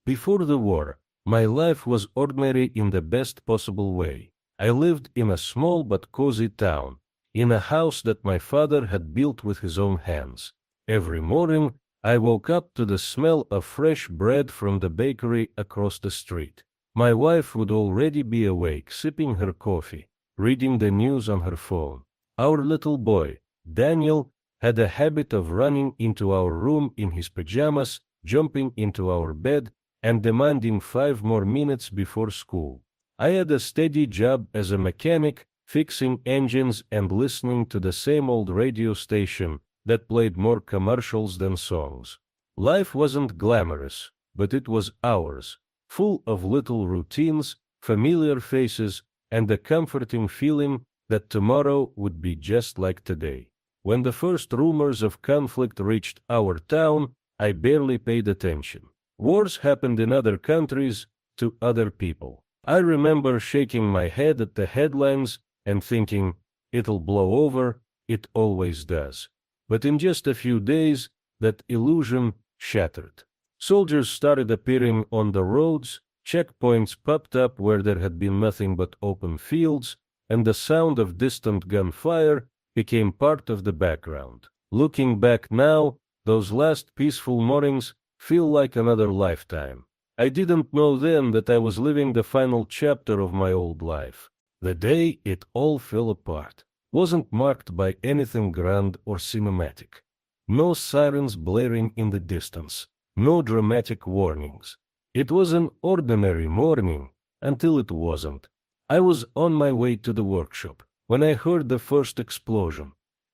Before the war, my life was ordinary in the best possible way. I lived in a small but cozy town, in a house that my father had built with his own hands. Every morning, I woke up to the smell of fresh bread from the bakery across the street. My wife would already be awake, sipping her coffee, reading the news on her phone. Our little boy, Daniel, had a habit of running into our room in his pajamas, jumping into our bed, and demanding 5 more minutes before school. I had a steady job as a mechanic, fixing engines and listening to the same old radio station that played more commercials than songs. Life wasn't glamorous, but it was ours, full of little routines, familiar faces, and the comforting feeling that tomorrow would be just like today. When the first rumors of conflict reached our town, I barely paid attention. Wars happened in other countries, to other people. I remember shaking my head at the headlines and thinking, it'll blow over, it always does. But in just a few days, that illusion shattered. Soldiers started appearing on the roads, checkpoints popped up where there had been nothing but open fields, and the sound of distant gunfire became part of the background. Looking back now, those last peaceful mornings feel like another lifetime. I didn't know then that I was living the final chapter of my old life. The day it all fell apart wasn't marked by anything grand or cinematic. No sirens blaring in the distance, no dramatic warnings. It was an ordinary morning until it wasn't. I was on my way to the workshop when I heard the first explosion.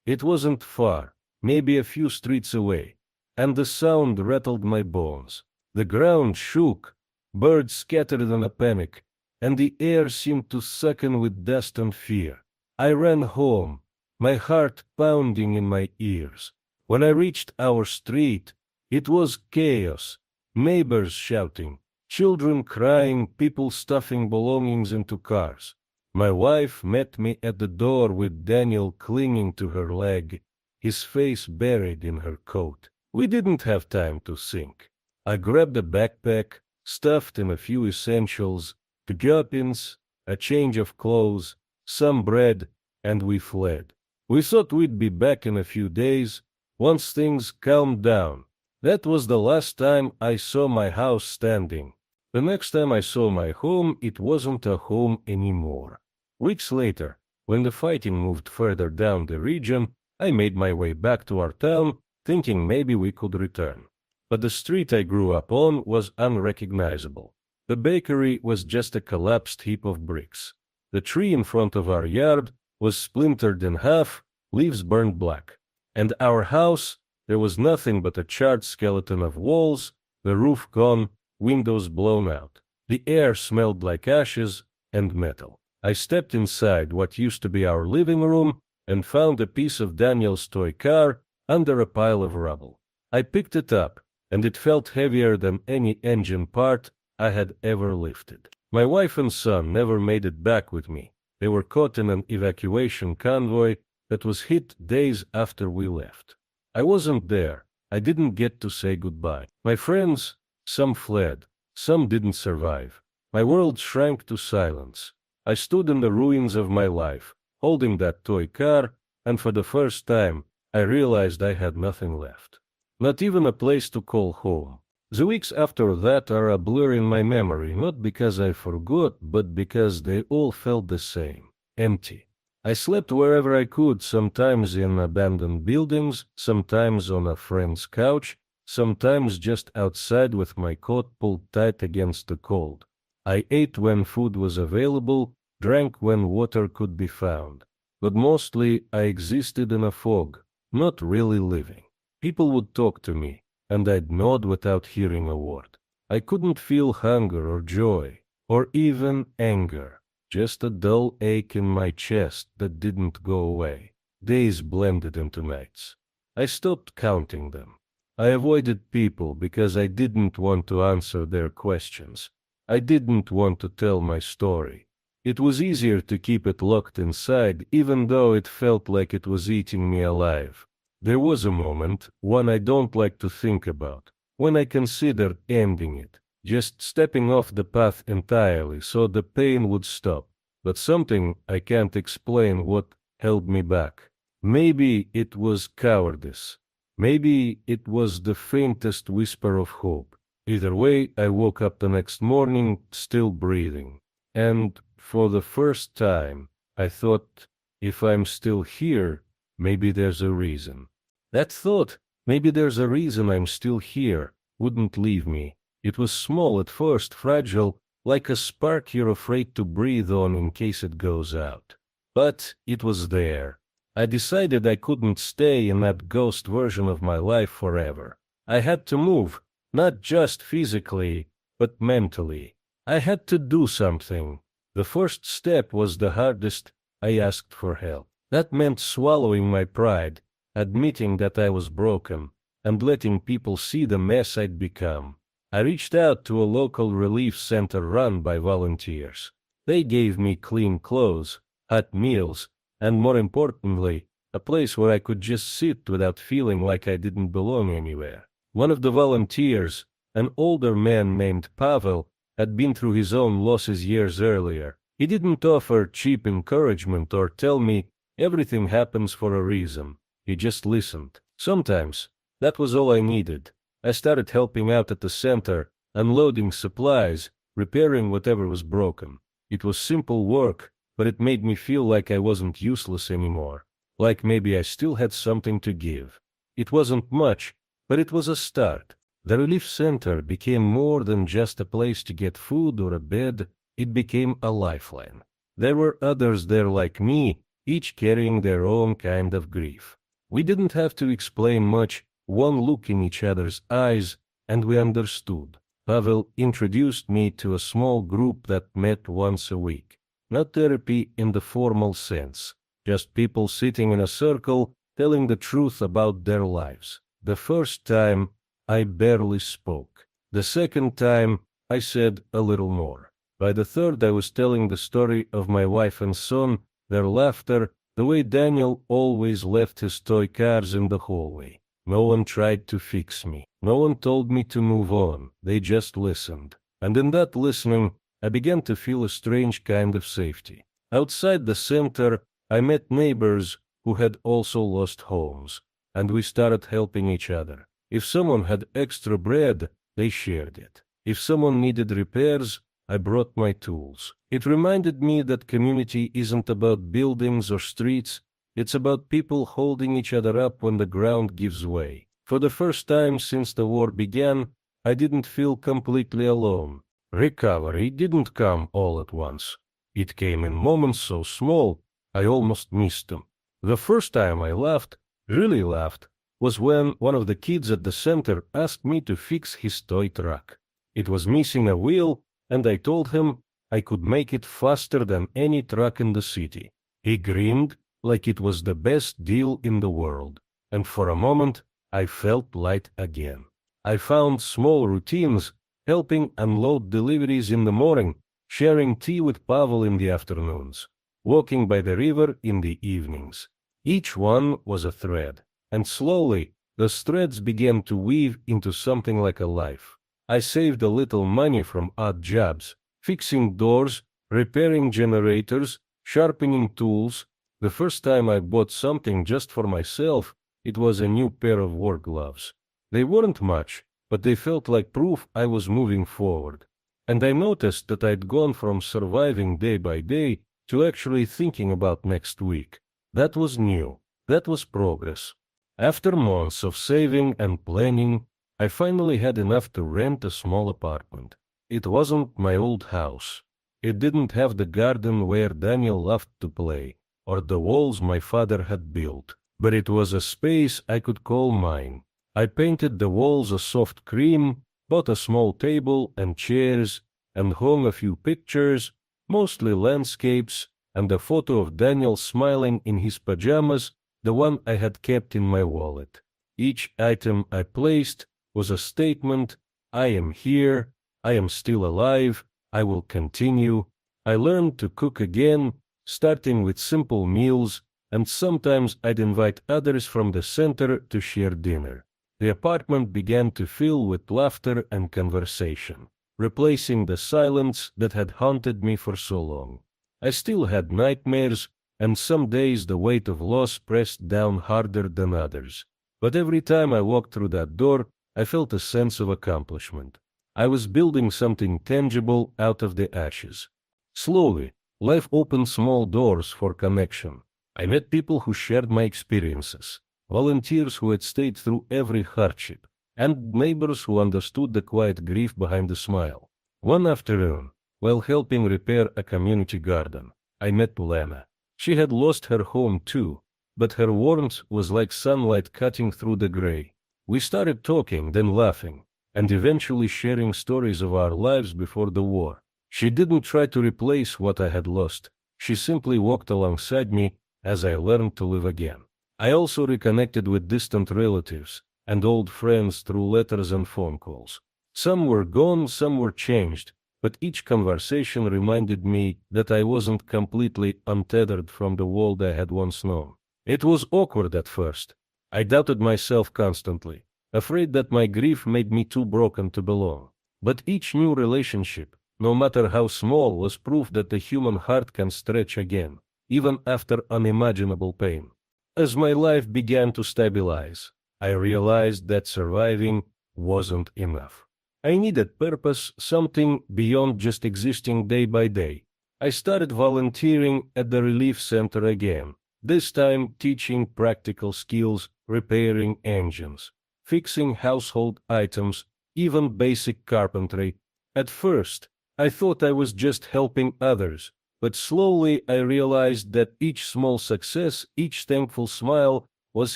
It wasn't far, maybe a few streets away, and the sound rattled my bones. The ground shook, birds scattered in a panic, and the air seemed to suck in with dust and fear. I ran home, my heart pounding in my ears. When I reached our street, it was chaos. Neighbors shouting, children crying, people stuffing belongings into cars. My wife met me at the door with Daniel clinging to her leg, his face buried in her coat. We didn't have time to think. I grabbed a backpack, stuffed in a few essentials, pins, a change of clothes, some bread, and we fled. We thought we'd be back in a few days, once things calmed down. That was the last time I saw my house standing. The next time I saw my home, it wasn't a home anymore. Weeks later, when the fighting moved further down the region, I made my way back to our town, thinking maybe we could return. But the street I grew up on was unrecognizable. The bakery was just a collapsed heap of bricks. The tree in front of our yard was splintered in half, leaves burned black. And our house, there was nothing but a charred skeleton of walls, the roof gone, windows blown out. The air smelled like ashes and metal. I stepped inside what used to be our living room and found a piece of Daniel's toy car under a pile of rubble. I picked it up, and it felt heavier than any engine part I had ever lifted. My wife and son never made it back with me. They were caught in an evacuation convoy that was hit days after we left. I wasn't there. I didn't get to say goodbye. My friends, some fled, some didn't survive. My world shrank to silence. I stood in the ruins of my life, holding that toy car, and for the first time, I realized I had nothing left. Not even a place to call home. The weeks after that are a blur in my memory, not because I forgot, but because they all felt the same, empty. I slept wherever I could, sometimes in abandoned buildings, sometimes on a friend's couch, sometimes just outside with my coat pulled tight against the cold. I ate when food was available, drank when water could be found. But mostly I existed in a fog, not really living. People would talk to me, and I'd nod without hearing a word. I couldn't feel hunger or joy, or even anger, just a dull ache in my chest that didn't go away. Days blended into nights. I stopped counting them. I avoided people because I didn't want to answer their questions. I didn't want to tell my story. It was easier to keep it locked inside, even though it felt like it was eating me alive. There was a moment, one I don't like to think about, when I considered ending it, just stepping off the path entirely so the pain would stop. But something I can't explain what held me back. Maybe it was cowardice. Maybe it was the faintest whisper of hope. Either way, I woke up the next morning still breathing. And for the first time, I thought, if I'm still here, maybe there's a reason. That thought, maybe there's a reason I'm still here, wouldn't leave me. It was small at first, fragile, like a spark you're afraid to breathe on in case it goes out. But it was there. I decided I couldn't stay in that ghost version of my life forever. I had to move, not just physically, but mentally. I had to do something. The first step was the hardest. I asked for help. That meant swallowing my pride, admitting that I was broken, and letting people see the mess I'd become. I reached out to a local relief center run by volunteers. They gave me clean clothes, hot meals, and more importantly, a place where I could just sit without feeling like I didn't belong anywhere. One of the volunteers, an older man named Pavel, had been through his own losses years earlier. He didn't offer cheap encouragement or tell me everything happens for a reason. He just listened. Sometimes, that was all I needed. I started helping out at the center, unloading supplies, repairing whatever was broken. It was simple work, but it made me feel like I wasn't useless anymore. Like maybe I still had something to give. It wasn't much, but it was a start. The relief center became more than just a place to get food or a bed. It became a lifeline. There were others there like me, each carrying their own kind of grief. We didn't have to explain much. One look in each other's eyes, and we understood. Pavel introduced me to a small group that met once a week. Not therapy in the formal sense, just people sitting in a circle telling the truth about their lives. The first time, I barely spoke. The second time, I said a little more. By the third, I was telling the story of my wife and son, their laughter, the way Daniel always left his toy cars in the hallway. No one tried to fix me. No one told me to move on. They just listened. And in that listening, I began to feel a strange kind of safety. Outside the center, I met neighbors who had also lost homes, and we started helping each other. If someone had extra bread, they shared it. If someone needed repairs, I brought my tools. It reminded me that community isn't about buildings or streets. It's about people holding each other up when the ground gives way. For the first time since the war began, I didn't feel completely alone. Recovery didn't come all at once. It came in moments so small, I almost missed them. The first time I laughed, really laughed, was when one of the kids at the center asked me to fix his toy truck. It was missing a wheel, and I told him I could make it faster than any truck in the city. He grinned like it was the best deal in the world, and for a moment I felt light again. I found small routines, helping unload deliveries in the morning, sharing tea with Pavel in the afternoons, walking by the river in the evenings. Each one was a thread, and slowly those threads began to weave into something like a life. I saved a little money from odd jobs, fixing doors, repairing generators, sharpening tools. The first time I bought something just for myself, it was a new pair of work gloves. They weren't much, but they felt like proof I was moving forward. And I noticed that I'd gone from surviving day by day to actually thinking about next week. That was new. That was progress. After months of saving and planning, I finally had enough to rent a small apartment. It wasn't my old house. It didn't have the garden where Daniel loved to play, or the walls my father had built, but it was a space I could call mine. I painted the walls a soft cream, bought a small table and chairs, and hung a few pictures, mostly landscapes, and a photo of Daniel smiling in his pajamas, the one I had kept in my wallet. Each item I placed was a statement: I am here, I am still alive, I will continue. I learned to cook again, starting with simple meals, and sometimes I'd invite others from the center to share dinner. The apartment began to fill with laughter and conversation. replacing the silence that had haunted me for so long. I still had nightmares, and some days the weight of loss pressed down harder than others. But every time I walked through that door, I felt a sense of accomplishment. I was building something tangible out of the ashes. Slowly, life opened small doors for connection. I met people who shared my experiences, volunteers who had stayed through every hardship, and neighbors who understood the quiet grief behind the smile. One afternoon, while helping repair a community garden, I met Lena. She had lost her home too, but her warmth was like sunlight cutting through the gray. We started talking, then laughing, and eventually sharing stories of our lives before the war. She didn't try to replace what I had lost. She simply walked alongside me as I learned to live again. I also reconnected with distant relatives and old friends through letters and phone calls. Some were gone, some were changed, but each conversation reminded me that I wasn't completely untethered from the world I had once known. It was awkward at first. I doubted myself constantly, afraid that my grief made me too broken to belong. But each new relationship, no matter how small, was proof that the human heart can stretch again, even after unimaginable pain. As my life began to stabilize, I realized that surviving wasn't enough. I needed purpose, something beyond just existing day by day. I started volunteering at the relief center again, this time teaching practical skills, repairing engines, fixing household items, even basic carpentry. At first, I thought I was just helping others, but slowly I realized that each small success, each thankful smile, was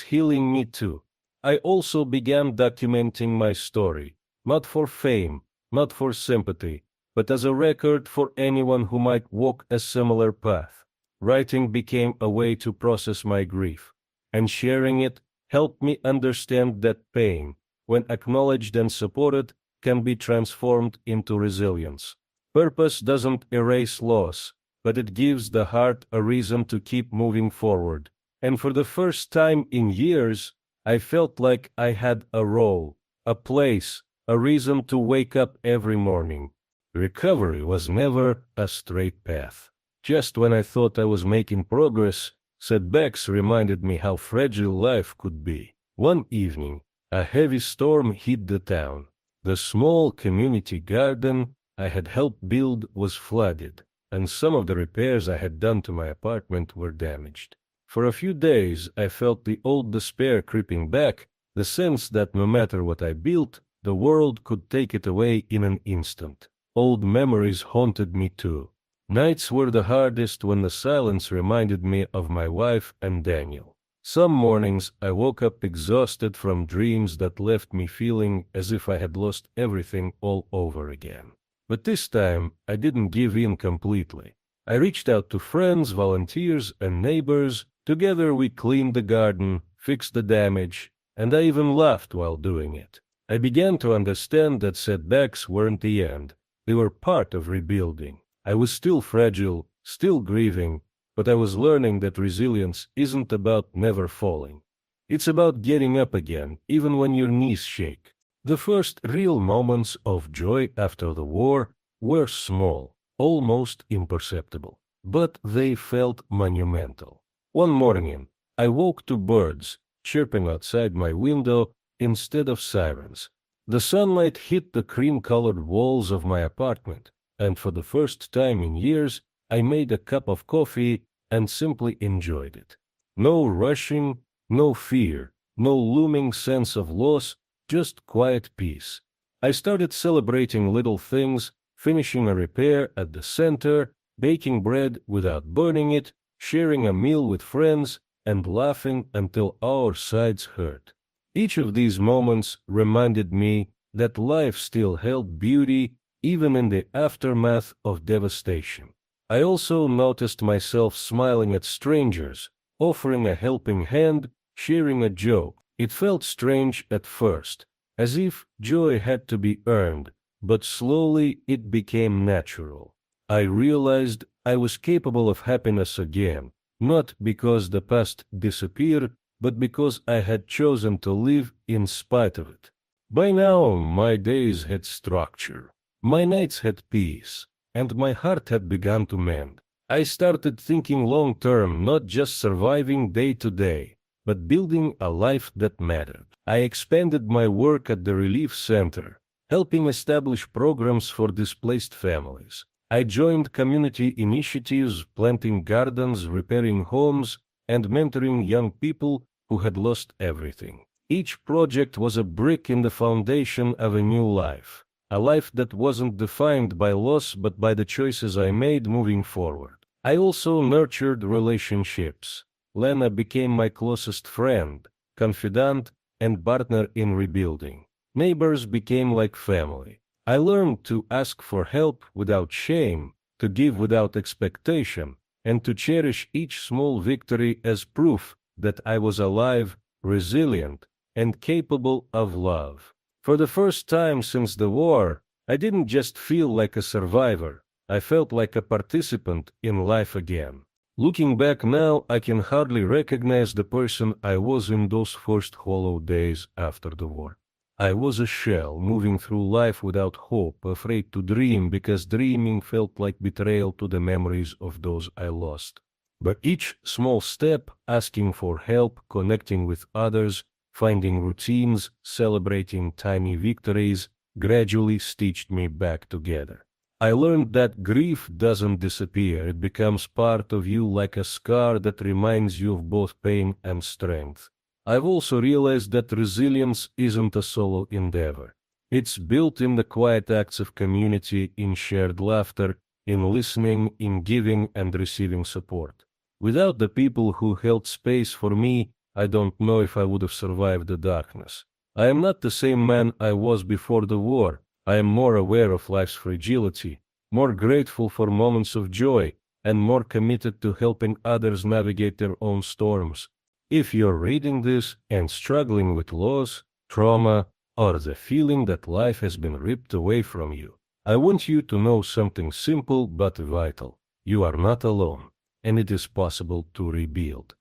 healing me too. I also began documenting my story, not for fame, not for sympathy, but as a record for anyone who might walk a similar path. Writing became a way to process my grief, and sharing it helped me understand that pain, when acknowledged and supported, can be transformed into resilience. Purpose doesn't erase loss, but it gives the heart a reason to keep moving forward. And for the first time in years, I felt like I had a role, a place, a reason to wake up every morning. Recovery was never a straight path. Just when I thought I was making progress, setbacks reminded me how fragile life could be. One evening, a heavy storm hit the town. The small community garden I had helped build was flooded, and some of the repairs I had done to my apartment were damaged. For a few days, I felt the old despair creeping back, the sense that no matter what I built, the world could take it away in an instant. Old memories haunted me too. Nights were the hardest when the silence reminded me of my wife and Daniel. Some mornings I woke up exhausted from dreams that left me feeling as if I had lost everything all over again. But this time I didn't give in completely. I reached out to friends, volunteers, and neighbors. Together we cleaned the garden, fixed the damage, and I even laughed while doing it. I began to understand that setbacks weren't the end. They were part of rebuilding. I was still fragile, still grieving, but I was learning that resilience isn't about never falling. It's about getting up again, even when your knees shake. The first real moments of joy after the war were small, almost imperceptible, but they felt monumental. One morning, I woke to birds chirping outside my window instead of sirens. The sunlight hit the cream-colored walls of my apartment, and for the first time in years, I made a cup of coffee and simply enjoyed it. No rushing, no fear, no looming sense of loss, just quiet peace. I started celebrating little things, finishing a repair at the center, baking bread without burning it, sharing a meal with friends, and laughing until our sides hurt. Each of these moments reminded me that life still held beauty even in the aftermath of devastation. I also noticed myself smiling at strangers, offering a helping hand, sharing a joke. It felt strange at first, as if joy had to be earned, but slowly it became natural. I realized I was capable of happiness again, not because the past disappeared, but because I had chosen to live in spite of it. By now, my days had structure. My nights had peace, and my heart had begun to mend. I started thinking long term, not just surviving day to day, but building a life that mattered. I expanded my work at the Relief Center, helping establish programs for displaced families. I joined community initiatives, planting gardens, repairing homes, and mentoring young people who had lost everything. Each project was a brick in the foundation of a new life, a life that wasn't defined by loss but by the choices I made moving forward. I also nurtured relationships. Lena became my closest friend, confidant, and partner in rebuilding. Neighbors became like family. I learned to ask for help without shame, to give without expectation, and to cherish each small victory as proof that I was alive, resilient, and capable of love. For the first time since the war, I didn't just feel like a survivor, I felt like a participant in life again. Looking back now, I can hardly recognize the person I was in those first hollow days after the war. I was a shell moving through life without hope, afraid to dream because dreaming felt like betrayal to the memories of those I lost. But each small step, asking for help, connecting with others, finding routines, celebrating tiny victories, gradually stitched me back together. I learned that grief doesn't disappear, it becomes part of you like a scar that reminds you of both pain and strength. I've also realized that resilience isn't a solo endeavor. It's built in the quiet acts of community, in shared laughter, in listening, in giving and receiving support. Without the people who held space for me, I don't know if I would have survived the darkness. I am not the same man I was before the war. I am more aware of life's fragility, more grateful for moments of joy, and more committed to helping others navigate their own storms. If you're reading this and struggling with loss, trauma, or the feeling that life has been ripped away from you, I want you to know something simple but vital. You are not alone, and it is possible to rebuild.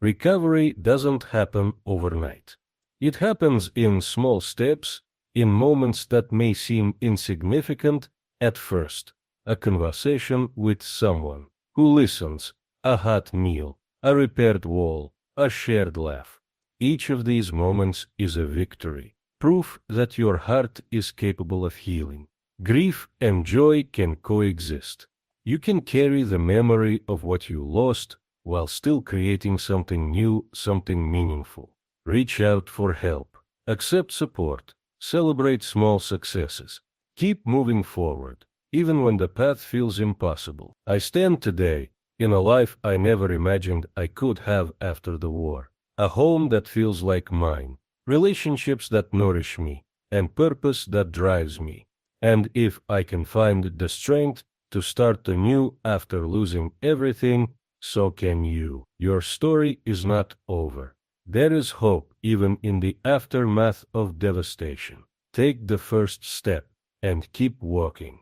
Recovery doesn't happen overnight. It happens in small steps, in moments that may seem insignificant at first. A conversation with someone who listens, a hot meal, a repaired wall, a shared laugh. Each of these moments is a victory, proof that your heart is capable of healing. Grief and joy can coexist. You can carry the memory of what you lost while still creating something new, something meaningful. Reach out for help. Accept support. Celebrate small successes. Keep moving forward, even when the path feels impossible. I stand today in a life I never imagined I could have after the war. A home that feels like mine, relationships that nourish me, and purpose that drives me. And if I can find the strength to start anew after losing everything, so can you. Your story is not over. There is hope even in the aftermath of devastation. Take the first step and keep walking.